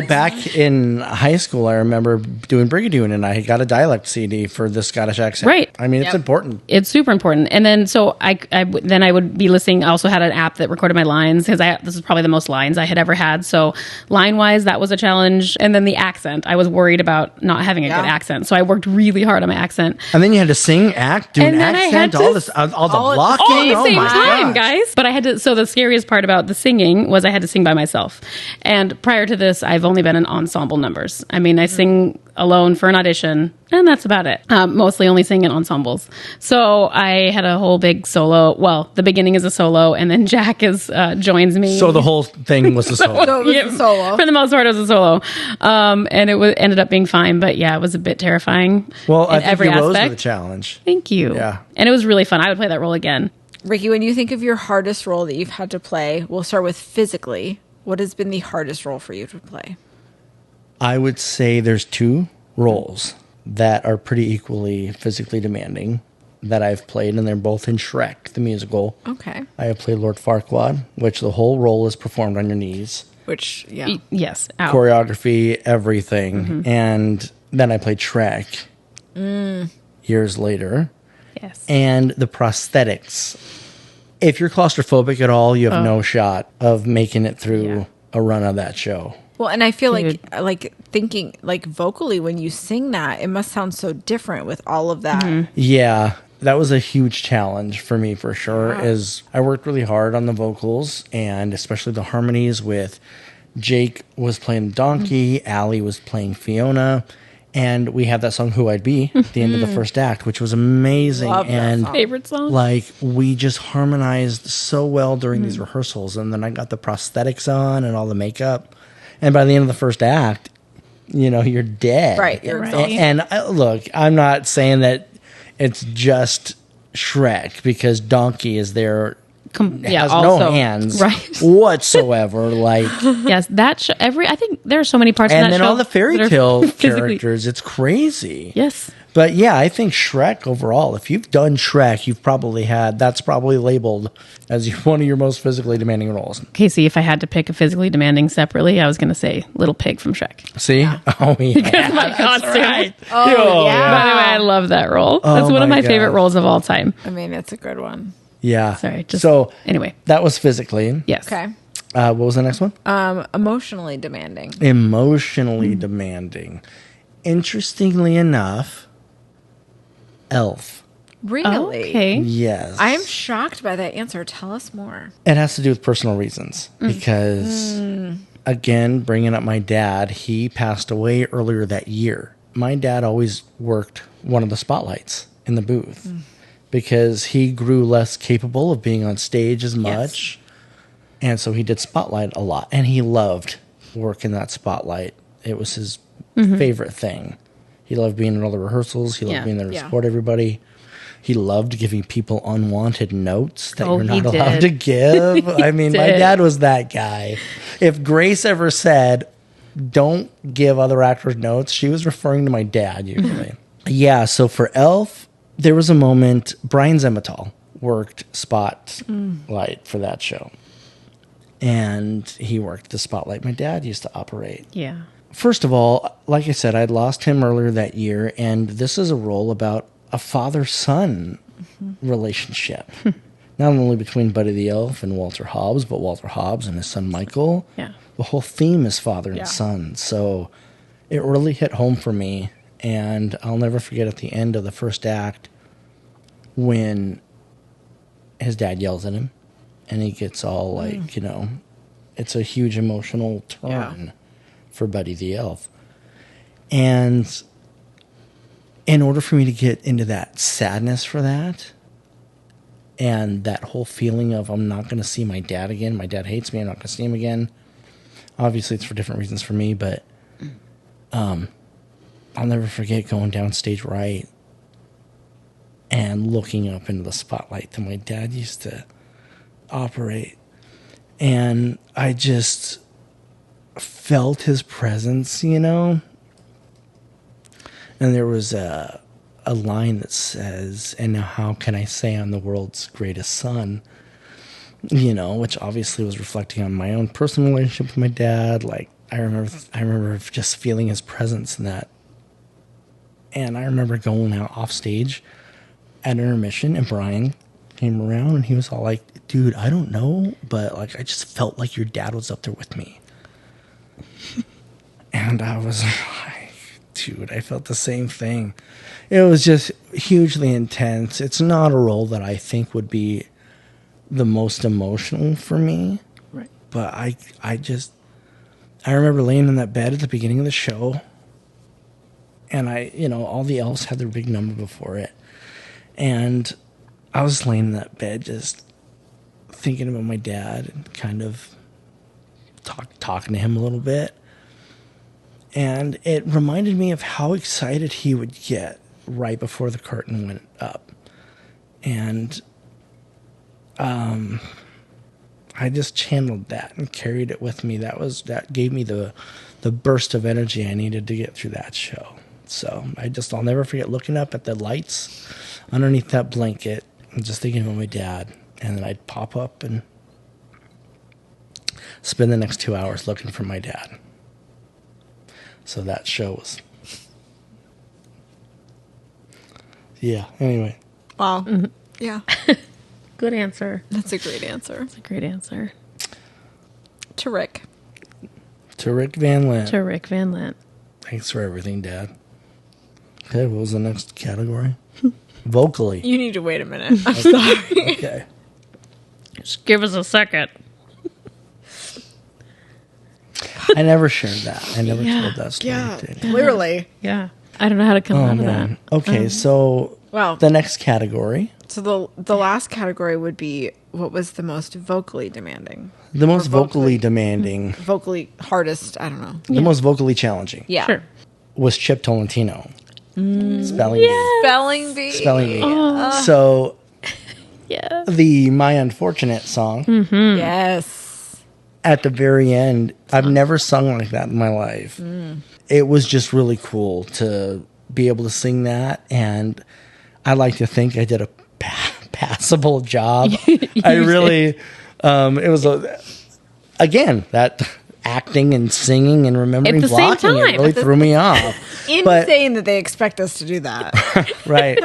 Back in high school, I remember doing Brigadoon, and I got a dialect CD for the Scottish accent. Right. I mean, it's important. It's super important. And then, so I would be listening. I also had an app that recorded my lines, because this is probably the most lines I had ever had. So line-wise, that was a challenge. And then the accent, I was worried about not having a good good accent. So I worked really hard on my accent. And then you had to sing, act, do And an then I accent, had to- all this, all the all at- blocking. All at the Oh same my time, gosh. guys. But I had to. So the scariest part about the singing was I had to sing by myself. And prior to this, I've only been in ensemble numbers. I mean, I sing alone for an audition, and that's about it. Mostly only sing in ensembles. So I had a whole big solo. Well, the beginning is a solo, and then Jack joins me. So the whole thing was a solo. So it was a solo. For the most part, it was a solo, and it ended up being fine. But yeah, it was a bit terrifying. Well, I in think every you rose to aspect. the challenge. Thank you. Yeah. And it was really fun. I would play that role again. Ricky, when you think of your hardest role that you've had to play, we'll start with physically. What has been the hardest role for you to play? I would say there's two roles that are pretty equally physically demanding that I've played, and they're both in Shrek, the musical. Okay. I have played Lord Farquaad, which the whole role is performed on your knees. Which, yeah. Yes. Ow. Choreography, everything. And then I played Shrek years later. Yes. And the prosthetics. If you're claustrophobic at all, you have no shot of making it through a run of that show. Well, and I feel Dude. like thinking like vocally when you sing that, it must sound so different with all of that. Yeah, that was a huge challenge for me for sure. Is I worked really hard on the vocals and especially the harmonies with Jake was playing Donkey, Allie was playing Fiona, and we had that song "Who I'd Be" at the end of the first act, which was amazing. Love that and song. Favorite song? like we just harmonized so well during these rehearsals, and then I got the prosthetics on and all the makeup, and by the end of the first act, you know, you're dead. Right, you're exhausted. And look, I'm not saying that it's just Shrek because Donkey is there. Has no hands Right. whatsoever. Like, Yes, that I think there are so many parts of and that then show all the fairy that are tale physically- characters. It's crazy. Yes. But yeah, I think Shrek overall, if you've done Shrek, you've probably that's probably labeled as one of your most physically demanding roles. Casey, if I had to pick a physically demanding separately, I was going to say Little Pig from Shrek. See? Oh, yeah. My costume. Oh, yeah. By the way, I love that role. That's one of my my favorite gosh. roles of all time. I mean, it's a good one. Yeah. Sorry, just- so anyway. that was physically. Yes. Okay. What was the next one? Emotionally demanding. Emotionally demanding. Interestingly enough, Elf. Really? Okay. Yes. I am shocked by that answer. Tell us more. It has to do with personal reasons because, again, bringing up my dad, he passed away earlier that year. My dad always worked one of the spotlights in the booth because he grew less capable of being on stage as much. And so he did spotlight a lot, and he loved working that spotlight. It was his favorite thing. He loved being in all the rehearsals. He loved Yeah. being there to Yeah. support everybody. He loved giving people unwanted notes that you're he not allowed did. to give. I mean, my did. dad was that guy. If Grace ever said, don't give other actors notes, she was referring to my dad usually. Yeah, so for Elf, there was a moment, Brian Zemetal worked spotlight for that show. And he worked the spotlight my dad used to operate. Yeah. First of all, like I said, I'd lost him earlier that year, and this is a role about a father-son relationship. Not only between Buddy the Elf and Walter Hobbs, but Walter Hobbs and his son Michael. Yeah. The whole theme is father Yeah. and son. So it really hit home for me, and I'll never forget at the end of the first act when his dad yells at him, and he gets all like, you know, it's a huge emotional turn for Buddy the Elf. And in order for me to get into that sadness for that, and that whole feeling of I'm not going to see my dad again, my dad hates me, I'm not going to see him again. Obviously, it's for different reasons for me, but I'll never forget going down stage right and looking up into the spotlight that my dad used to operate. And I just felt his presence, you know? And there was a line that says, "And now how can I say I'm the world's greatest son?" You know, which obviously was reflecting on my own personal relationship with my dad. Like, I remember just feeling his presence in that. And I remember going out off stage at intermission, and Brian came around, and he was all like, "Dude, I don't know, but like I just felt like your dad was up there with me." And I was like, shoot, I felt the same thing. It was just hugely intense. It's not a role that I think would be the most emotional for me. Right. But I remember laying in that bed at the beginning of the show, and all the elves had their big number before it. And I was laying in that bed just thinking about my dad and kind of talking to him a little bit. And it reminded me of how excited he would get right before the curtain went up. And I just channeled that and carried it with me. That gave me the burst of energy I needed to get through that show. So I'll never forget looking up at the lights underneath that blanket and just thinking about my dad. And then I'd pop up and spend the next 2 hours looking for my dad. So that show was... Yeah, anyway. Wow. Yeah. Good answer. That's a great answer. That's a great answer. To Rick. To Rick Van Lint. To Rick Van Lint. Thanks for everything, Dad. Okay, what was the next category? Vocally. You need to wait a minute. I'm sorry. Okay. Just give us a second. I never shared that. I never told that story. Did I? Clearly. Yeah. I don't know how to come out of that. Okay, so Well, the next category. so the last category would be what was the most vocally demanding? The most Or vocally- vocally demanding, Vocally hardest, I don't know. the most vocally challenging Yeah. Sure. was Chip Tolentino. Spelling bee. Spelling bee. Spelling bee. So Yeah. the My Unfortunate song Yes. at the very end, I've never sung like that in my life. It was just really cool to be able to sing that, and I like to think I did a passable job. I really, it was again that acting and singing and remembering At the same blocking time. it really threw me off. Insane that they expect us to do that. Right.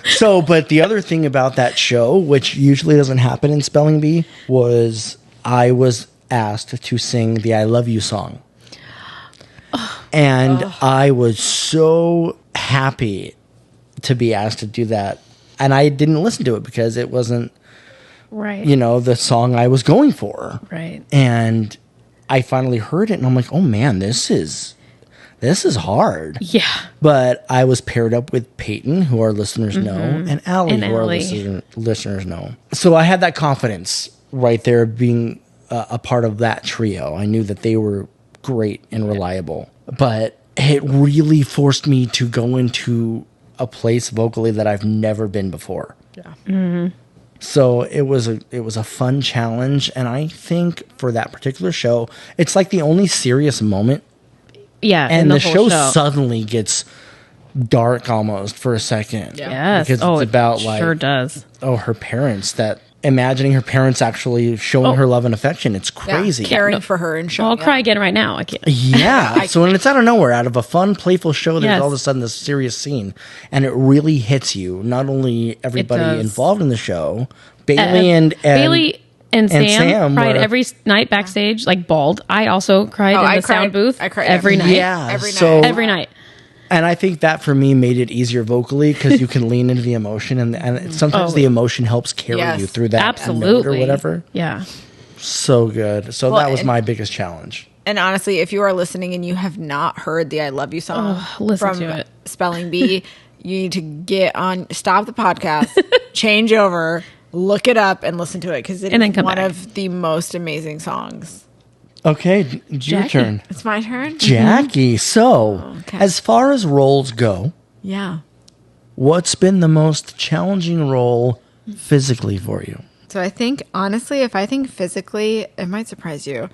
So, but the other thing about that show, which usually doesn't happen in Spelling Bee, was I was asked to sing the I Love You song. And I was so happy to be asked to do that. And I didn't listen to it because it wasn't, Right. the song I was going for. Right. And I finally heard it and I'm like, oh man, this is hard. Yeah. But I was paired up with Peyton, who our listeners know, and Allie, And who our Allie. listeners know. So I had that confidence right there being a part of that trio. I knew that they were great and reliable. But it really forced me to go into a place vocally that I've never been before. Yeah. So it was a fun challenge, and I think for that particular show, it's like the only serious moment. Yeah. And in the whole show suddenly gets dark almost for a second. Yeah. Yes. Because it's about it sure does. her parents, that imagining her parents actually showing her love and affection. It's crazy. Caring for her and showing I'll up. cry again right now. I can't. Yeah. So when it's out of nowhere, out of a fun, playful show, there's Yes. all of a sudden this serious scene. And it really hits you. Not only everybody does. involved in the show, Bailey and Bailey and Sam cried were- every night backstage, like bald. I also cried Oh, in I the sound cried- booth I cried every every- night. Yeah. Every so, night. Every night. And I think that for me made it easier vocally because you can lean into the emotion, and sometimes the emotion helps carry Yes. you through that note Absolutely. or whatever. Yeah. So good. So Well, that was and- my biggest challenge. And honestly, if you are listening and you have not heard the I Love You song listen from to it. Spelling Bee, you need to stop the podcast, change over, look it up, and listen to it because it And then is come one back. of the most amazing songs. Okay, it's your Jackie. turn. It's my turn? Jackie, so Okay. as far as roles go, Yeah. what's been the most challenging role physically for you? So I think, honestly, if I think physically, it might surprise you.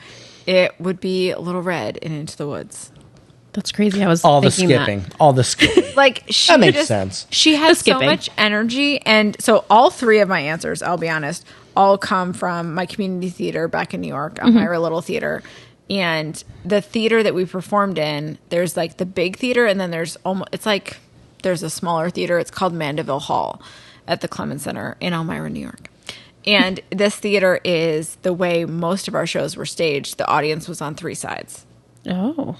It would be Little Red in Into the Woods. That's crazy. I was All the thinking that. skipping. All the skipping. Like she That makes just- sense. She has The so skipping. much energy, and so all three of my answers, I'll be honest, all come from my community theater back in New York, Elmira Little Theater, and the theater that we performed in. There's like the big theater, and then there's there's a smaller theater. It's called Mandeville Hall at the Clemens Center in Elmira, New York. And this theater is the way most of our shows were staged. The audience was on three sides. Oh.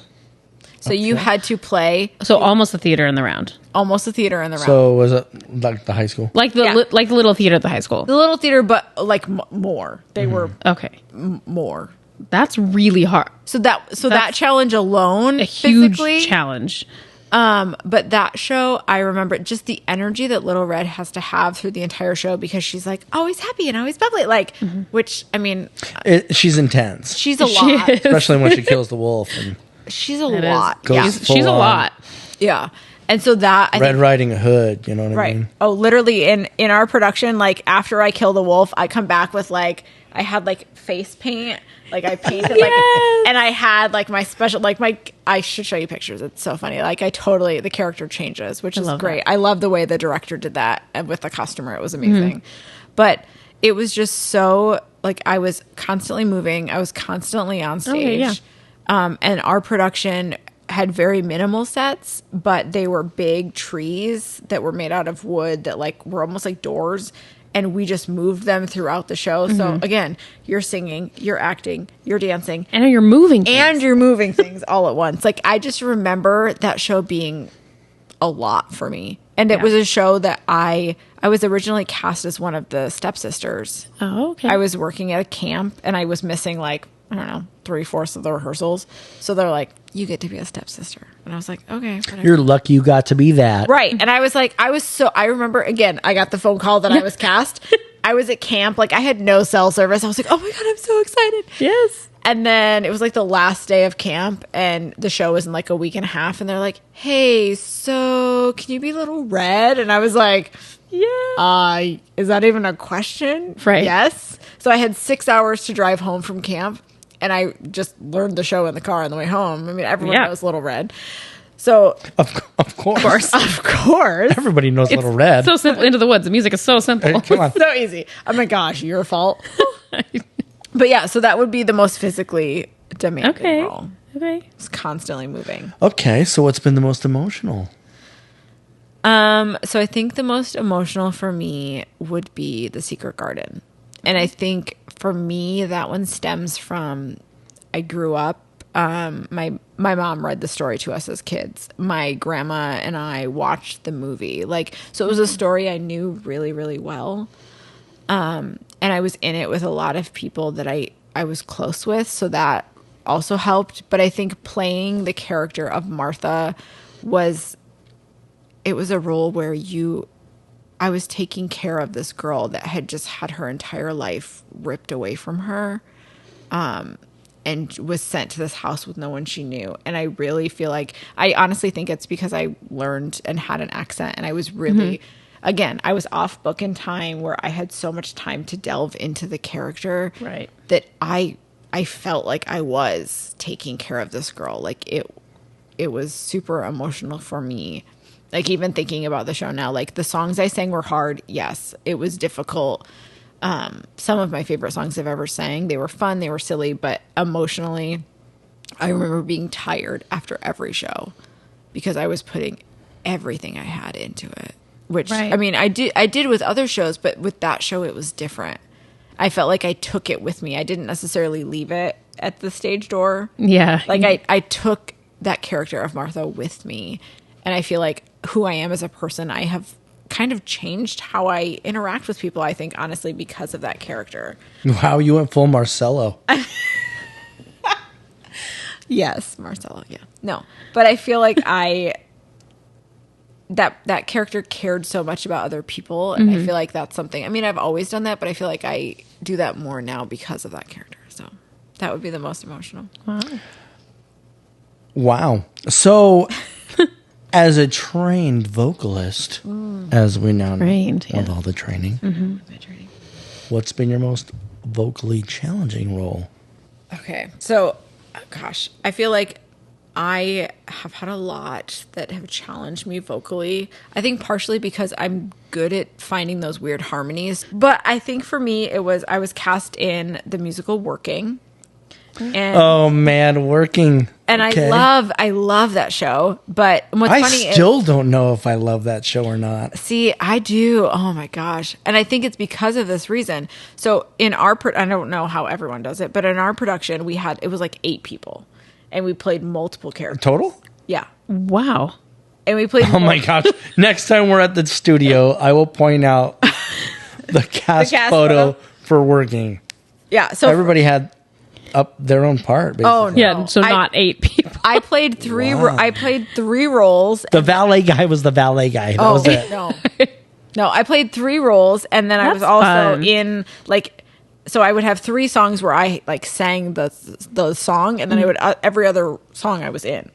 So you had to play So almost the theater in the round. almost a theater in the round. So was it like the high school? Like the Yeah. like the little theater at the high school. the little theater, but like more. They were Okay. more. That's really hard. So that challenge alone, A huge physically, challenge. But that show, I remember just the energy that Little Red has to have through the entire show because she's like always happy and always bubbly. Like, which I mean, She's intense, she's a She lot. is. especially when she kills the wolf and She's a It is. lot. Goes Yeah, She's a full on. lot. yeah. And so that I Red think, Riding Hood. You know what I right. mean? Oh, literally in our production, like after I kill the wolf, I come back with like I had like face paint. Like I painted like, and I had like my special, like I should show you pictures. It's so funny. Like the character changes, which is love great. that. I love the way the director did that and with the customer. It was amazing. But it was just so like I was constantly moving. I was constantly on stage. yeah. And our production had very minimal sets, but they were big trees that were made out of wood that like were almost like doors. And we just moved them throughout the show. So again, you're singing, you're acting, you're dancing, And you're moving. and you're moving things all at once. Like I just remember that show being a lot for me. And it Yeah. was a show that I was originally cast as one of the stepsisters. Oh, okay. I was working at a camp and I was missing like, I don't know, 3/4 of the rehearsals. So they're like, you get to be a stepsister. And I was like, okay. Whatever. You're lucky you got to be that. Right. And I was like, I remember again, I got the phone call that I was cast. I was at camp. Like I had no cell service. I was like, oh my God, I'm so excited. Yes. And then it was like the last day of camp and the show was in like a week and a half. And they're like, hey, so can you be Little Red? And I was like, Yeah. is that even a question? Right. Yes. So I had 6 hours to drive home from camp. And I just learned the show in the car on the way home. I mean, everyone Yeah. knows Little Red. So, Of course. of course. Everybody knows Little Red. So simple. Into the Woods. The music is so simple. Hey, come on. So easy. Oh my gosh, your fault. But yeah, so that would be the most physically demanding Okay. role. Okay. It's constantly moving. Okay, so what's been the most emotional? So I think the most emotional for me would be The Secret Garden. And I think for me that one stems from I grew up my mom read the story to us as kids. My grandma and I watched the movie. Like so it was a story I knew really, really well. And I was in it with a lot of people that I was close with, so that also helped. But I think playing the character of Martha was a role where I was taking care of this girl that had just had her entire life ripped away from her, and was sent to this house with no one she knew. And I really feel like, I honestly think it's because I learned and had an accent, and I was really, again, I was off book in time where I had so much time to delve into the character, Right. that I felt like I was taking care of this girl. Like it was super emotional for me. Like even thinking about the show now, like the songs I sang were hard. Yes, it was difficult. Some of my favorite songs I've ever sang, they were fun, they were silly, but emotionally, I remember being tired after every show because I was putting everything I had into it. Which Right. I mean, I did with other shows, but with that show, it was different. I felt like I took it with me. I didn't necessarily leave it at the stage door. Yeah. Like I took that character of Martha with me, and I feel like who I am as a person, I have kind of changed how I interact with people, I think, honestly, because of that character. Wow, you went full Marcello. Yes, Marcella, yeah. No, but I feel like that character cared so much about other people, and I feel like that's something, I mean, I've always done that, but I feel like I do that more now because of that character. So that would be the most emotional. Wow. So, as a trained vocalist, as we now know, Trained, with yeah. all the training, what's been your most vocally challenging role? Okay. So, gosh, I feel like I have had a lot that have challenged me vocally. I think partially because I'm good at finding those weird harmonies. But I think for me, I was cast in the musical Working. And, Oh man, Working. and Okay. I love that show. But what's I funny is, still don't know if I love that show or not. see, I do. Oh my gosh. And I think it's because of this reason. So in our, I don't know how everyone does it, but in our production, it was like 8 people and we played multiple characters. Total? Yeah. Wow. And we played. Oh my gosh. Next time we're at the studio, I will point out the cast photo for working. Yeah. So Everybody had up their own part, basically. Oh, no. Yeah. So not 8 people. I played three. Wow. I played 3 roles. The valet guy was the valet guy. That was it. No, I played 3 roles, and then I was That's also fun. in like. So I would have 3 songs where I like sang the song, and then I would every other song I was in,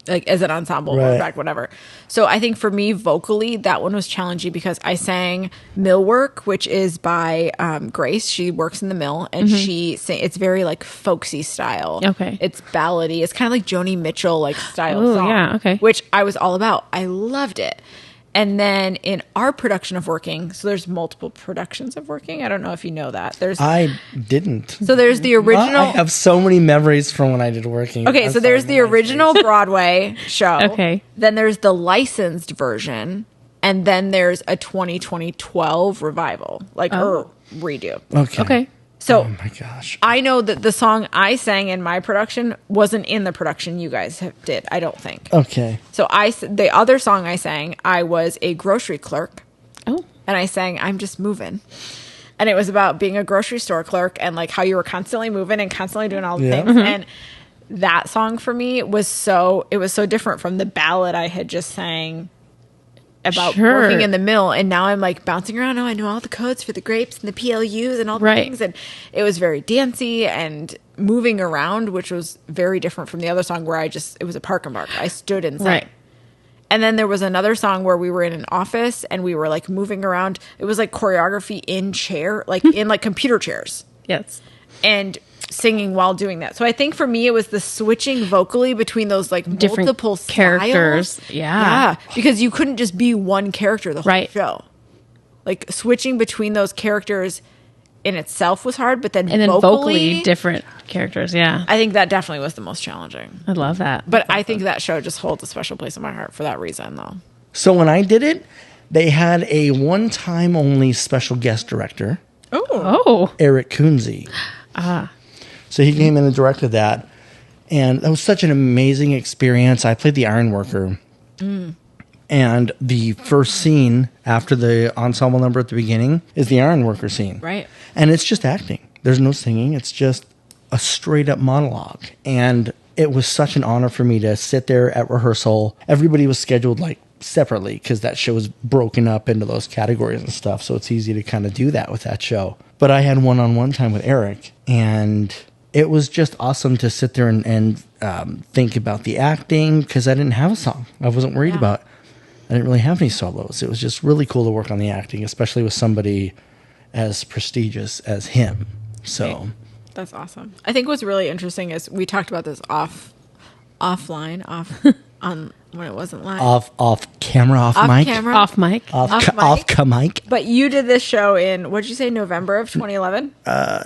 like as an ensemble or back whatever. So I think for me vocally, that one was challenging because I sang Millwork, which is by Grace. She works in the mill, and it's very like folksy style. Okay. It's ballady. It's kind of like Joni Mitchell like style Ooh, song. yeah, okay. Which I was all about. I loved it. And then in our production of Working, so there's multiple productions of Working. I don't know if you know that. I didn't. So there's the original. I have so many memories from when I did Working. Okay, so there's the original Broadway show. Okay. Then there's the licensed version, and then there's a 2012 revival, or redo. Okay. So Oh my gosh. I know that the song I sang in my production wasn't in the production you guys did. I don't think. Okay. So the other song I sang, I was a grocery clerk. Oh. And I sang I'm Just Moving. And it was about being a grocery store clerk and like how you were constantly moving and constantly doing all the things. And that song for me was so different from the ballad I had just sang about working in the mill. And now I'm like bouncing around. Oh, I know all the codes for the grapes and the PLUs and all the things. And it was very dancey and moving around, which was very different from the other song where it was a park and bark. I stood and sang. Right. And then there was another song where we were in an office and we were like moving around. It was like choreography in in like computer chairs Yes. and singing while doing that. So I think for me, it was the switching vocally between those like Different multiple characters. styles. Yeah. Because you couldn't just be one character the whole Right. show. Like switching between those characters in itself was hard, but then And then vocally different characters. Yeah. I think that definitely was the most challenging. I love that. But I think that show just holds a special place in my heart for that reason, though. So when I did it, they had a one-time only special guest director, Oh. Eric Kunze. So he came in and directed that. And that was such an amazing experience. I played the iron worker. And the first scene after the ensemble number at the beginning is the iron worker scene. Right. And it's just acting. There's no singing. It's just a straight up monologue. And it was such an honor for me to sit there at rehearsal. Everybody was scheduled like separately because that show was broken up into those categories and stuff. So it's easy to kind of do that with that show. But I had one-on-one time with Eric, and it was just awesome to sit there and think about the acting because I didn't have a song. I wasn't worried about it. I didn't really have any solos. It was just really cool to work on the acting, especially with somebody as prestigious as him. So That's awesome. I think what's really interesting is we talked about this offline on when it wasn't live. off camera, off mic, camera. Off mic. off mic. But you did this show in, what did you say, November of 2011?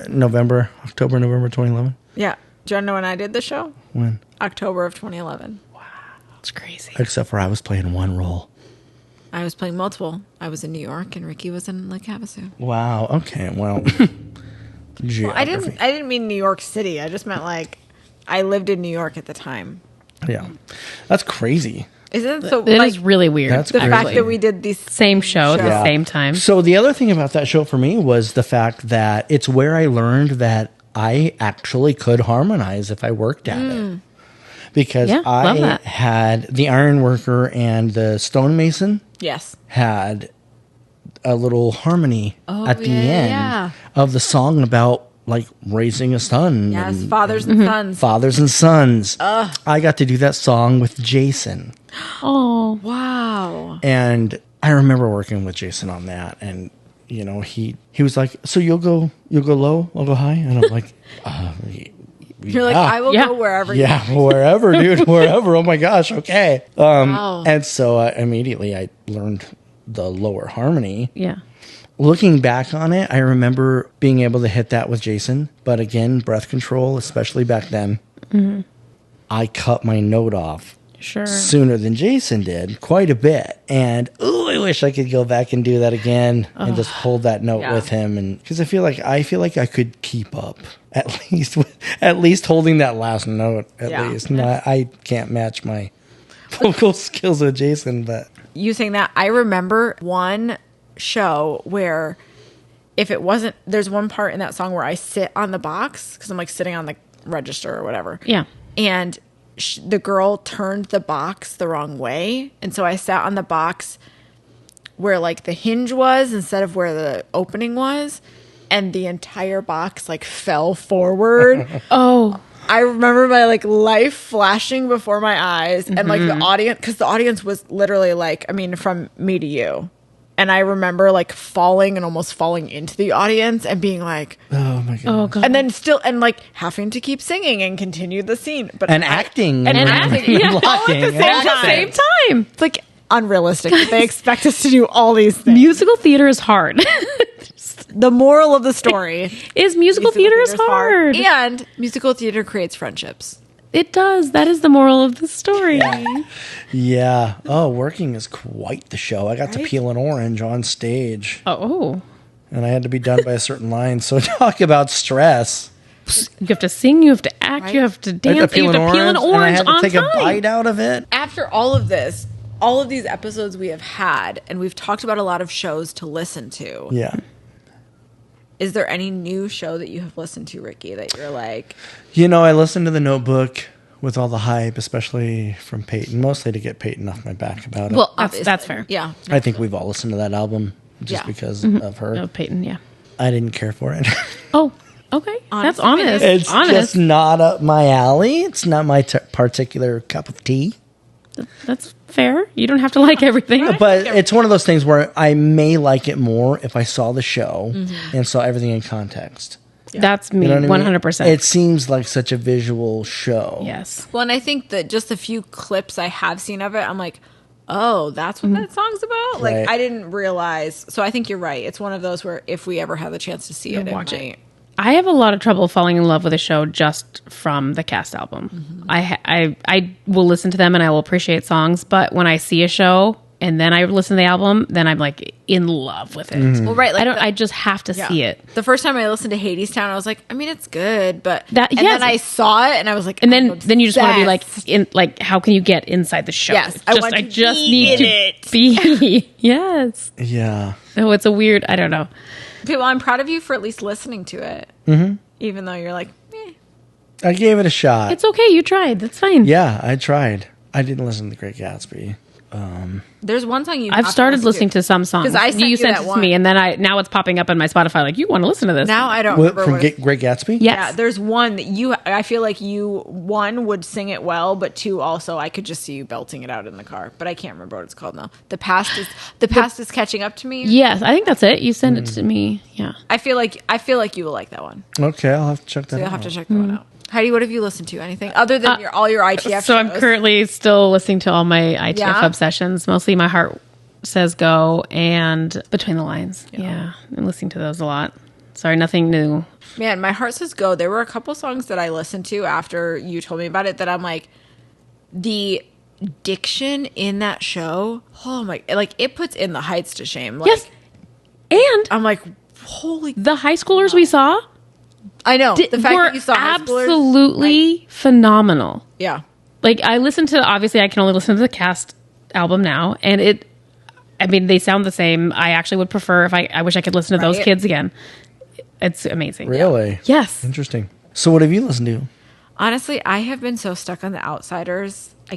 November 2011. Yeah. Do you want to know when I did the show? When? October of 2011. That's crazy. Except for I was playing one role. I was playing multiple. I was in New York and Ricky was in Lake Havasu. Wow. Okay. Well, Well, I didn't mean New York City. I just meant like I lived in New York at the time. Yeah, that's crazy. Isn't it so? It like, is really weird. That's the crazy. fact that we did these Same show at the same time. So the other thing about that show for me was the fact that it's where I learned that I actually could harmonize if I worked at it. Because Yeah, love I that. had the ironworker and the stonemason Yes. had a little harmony at the end yeah. of the song about like raising a son. Yes. and Fathers and sons. fathers and sons. I got to do that song with Jason. Oh. Wow. And I remember working with Jason on that, and you know, he was like, "So you'll go low, I'll go high," and I'm like, You're like, I will go wherever you yeah, wherever, dude, wherever. Oh my gosh, okay." Wow. And so immediately I learned the lower harmony. Yeah. Looking back on it, I remember being able to hit that with Jason, but again, breath control, especially back then. I cut my note off Sure. sooner than Jason did, quite a bit. And I wish I could go back and do that again and just hold that note Yeah. with him. And because I feel like I could keep up at least holding that last note at Yeah. least. No, I can't match my vocal skills with Jason, but You saying that, I remember one show where if it wasn't, there's one part in that song where I sit on the box because I'm like sitting on the register or whatever. Yeah. And the girl turned the box the wrong way. And so I sat on the box where like the hinge was instead of where the opening was. And the entire box like fell forward. Oh, I remember my like life flashing before my eyes and like the audience, because the audience was literally like, I mean, from me to you. And I remember like falling and almost falling into the audience and being like, oh my god. oh God. and then still, and like having to keep singing and continue the scene. But And acting and and acting, and all blocking at the and same acting. time. Same time. It's like unrealistic that they expect us to do all these things. Musical theater is hard. The moral of the story is musical theater is theater's hard. and musical theater creates friendships. It does. That is the moral of the story. Yeah. Oh, working is quite the show. I got to Right? peel an orange on stage, Oh. and I had to be done by a certain line. So talk about stress. You have to sing, you have to act, you have to I had dance, you have to peel an and I orange had to on take time. a bite out of it. After all of this, all of these episodes we have had, and we've talked about a lot of shows to listen to. Yeah. Is there any new show that you have listened to, Ricky, that you're like, You know, I listened to The Notebook with all the hype, especially from Peyton, mostly to get Peyton off my back about it. Well, obviously. that's fair. Yeah. I think we've all listened to that album just Yeah. because of her. Oh, Peyton, yeah. I didn't care for it. Oh, okay. That's Honest honest. opinion. It's honest. just not up my alley. It's not my particular cup of tea. That's fair. You don't have to like everything. But it's one of those things where I may like it more if I saw the show Mm-hmm. and saw everything in context. That's me, You know what I mean? 100%. It seems like such a visual show. yes. Well, and I think that just a few clips I have seen of it, I'm like, oh, that's what that song's about? Like, Right. I didn't realize. So I think you're right. It's one of those where if we ever have the chance to see it, watch it. might. I have a lot of trouble falling in love with a show just from the cast album. I will listen to them and I will appreciate songs, but when I see a show and then I listen to the album, then I'm like in love with it. Well, right. Like I just have to see it. The first time I listened to Hades Town, I was like, I mean, it's good, but That- and yes. then I saw it and I was like, And I'm then you just want to be like obsessed. in like how can you get inside the show? Yes, I want to just be need in to it. be. Yes. Yeah. Oh, it's a weird. I don't know. Okay, well, I'm proud of you for at least listening to it, even though you're like, eh. I gave it a shot. It's okay. You tried. That's fine. Yeah, I tried. I didn't listen to The Great Gatsby. There's one song you. I've have started listen listening to some songs. 'Cause I sent you sent that it to one. me, and then now it's popping up on my Spotify. Like you want to listen to this? Now I don't What, remember from what it's- Great Gatsby? Yes. Yeah, there's one that you. I feel like you one would sing it well, but two also I could just see you belting it out in the car. But I can't remember what it's called now. The past is catching up to me. Yes, I think that's it. You sent it to me. Yeah. I feel like you will like that one. Okay, I'll have to check that So you'll out. have to check that one out. Heidi, what have you listened to? Anything other than all your ITF? So I'm shows? currently still listening to all my ITF Yeah? obsessions. Mostly My Heart Says Go and Between the Lines. Yeah. I'm listening to those a lot. Sorry, nothing new. Man, My Heart Says Go. There were a couple songs that I listened to after you told me about it that I'm like, the diction in that show. Oh my! Like it puts In the Heights to shame. Like, Yes. And I'm like, holy. the high schoolers we saw I know the fact were that you saw high schoolers, absolutely phenomenal. yeah. Like I listened to, obviously I can only listen to the cast album now, and I mean they sound the same. I actually would prefer if I wish I could listen to those Right. kids again. It's amazing. Really? Yes. Interesting. So what have you listened to? Honestly, I have been so stuck on The Outsiders. I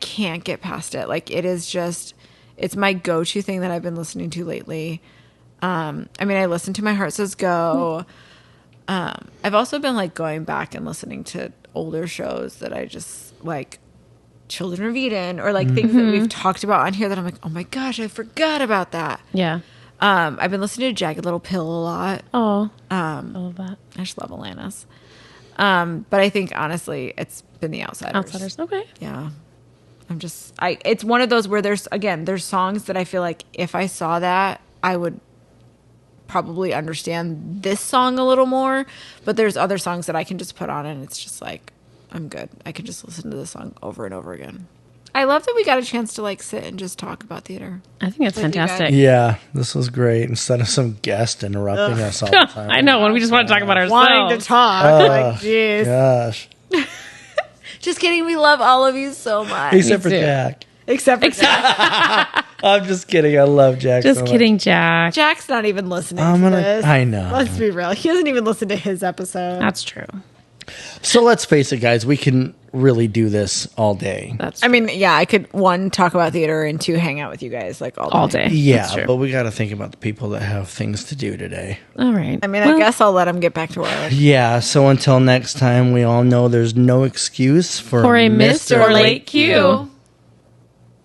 can't get past it. Like it is just, it's my go-to thing that I've been listening to lately. I mean, I listened to My Heart Says Go. I've also been like going back and listening to older shows that I just like, Children of Eden, or like things that we've talked about on here that I'm like, oh my gosh, I forgot about that. Yeah. I've been listening to Jagged Little Pill a lot. Oh. I love that. I just love Alanis. But I think honestly, it's been The Outsiders. Outsiders. Okay. Yeah. It's one of those where there's songs that I feel like if I saw that, I would probably understand this song a little more, but there's other songs that I can just put on and it's just like, I'm good. I can just listen to the song over and over again. I love that we got a chance to like sit and just talk about theater. I think it's fantastic. Yeah, this was great. Instead of some guest interrupting us all the time. I know, when we just want to talk about ourselves. Wanting to talk. like, jeez. Gosh. Just kidding. We love all of you so much. Except for too. Jack. Except for Jack. I'm just kidding. I love Jack. Just so much. kidding, Jack. Jack's not even listening to this. I know. Let's be real. He doesn't even listen to his episode. That's true. So let's face it, guys. We can really do this all day. That's I mean, yeah, I could, one, talk about theater, and two, hang out with you guys like all day. That's Yeah, true. but we got to think about the people that have things to do today. All right. I mean, I guess I'll let him get back to work. Yeah, so until next time, we all know there's no excuse for For a missed or late cue.